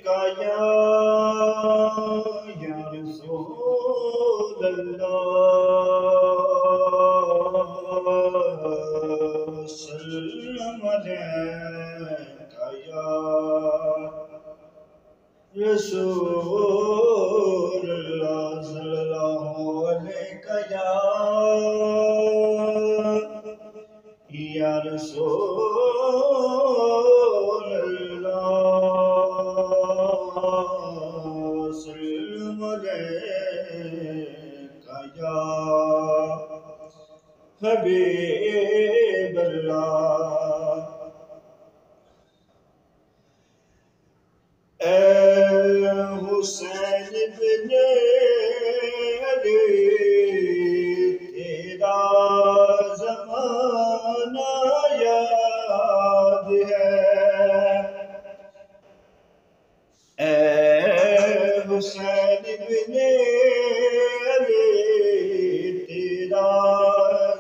یا رسول اللہ سلام علیکہ یا رسول اللہ صلی اللہ علیہ یا رسول اللہ سلام علیکہ یا حبیب اللہ اے حسین بن علی تیرا زمانہ یاد ہے اے حسین بن علی تیرا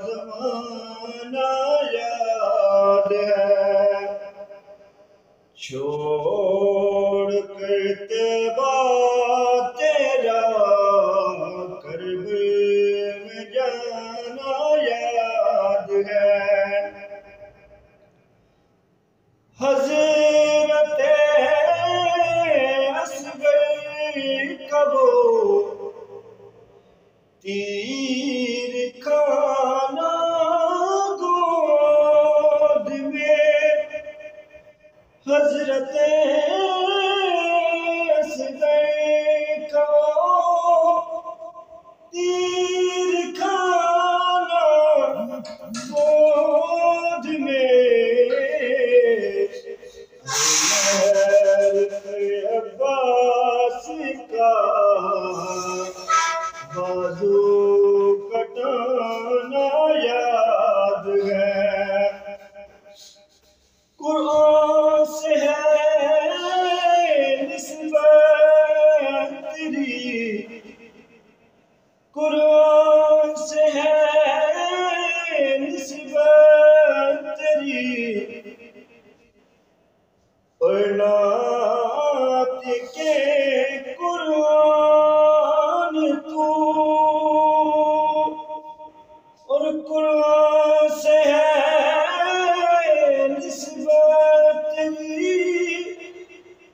زمانہ یاد ہے چھوڑ کر طیبہ تیرا کربلا میں جانا یاد ہے حضرت اصغر کا وہ تیر کھانا گود میں حضرت اصغر کا تیر کھانا گود میں عباس کا بازو کٹانا یاد ہے قرآن سے ہے نسبت تیری قرآن سے ہے نسبت تیری اور نعت کے قرآن تو اور قرآن سے ہے نسبت تیری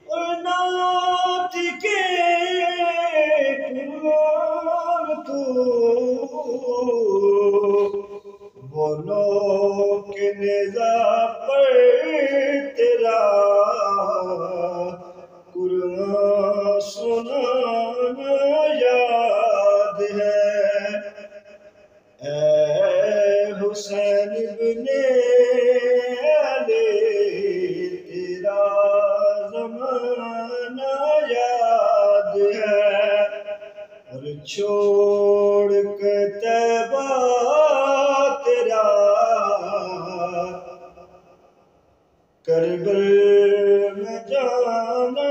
اور نعت کے قرآن تو بولو کہ نیزہ پر تیرا قرآن سنانا یاد ہے اے حسین بن علی تیرا زمانہ یاد ہے اور چھوڑ کے طیبہ تیرا کربلا میں جانا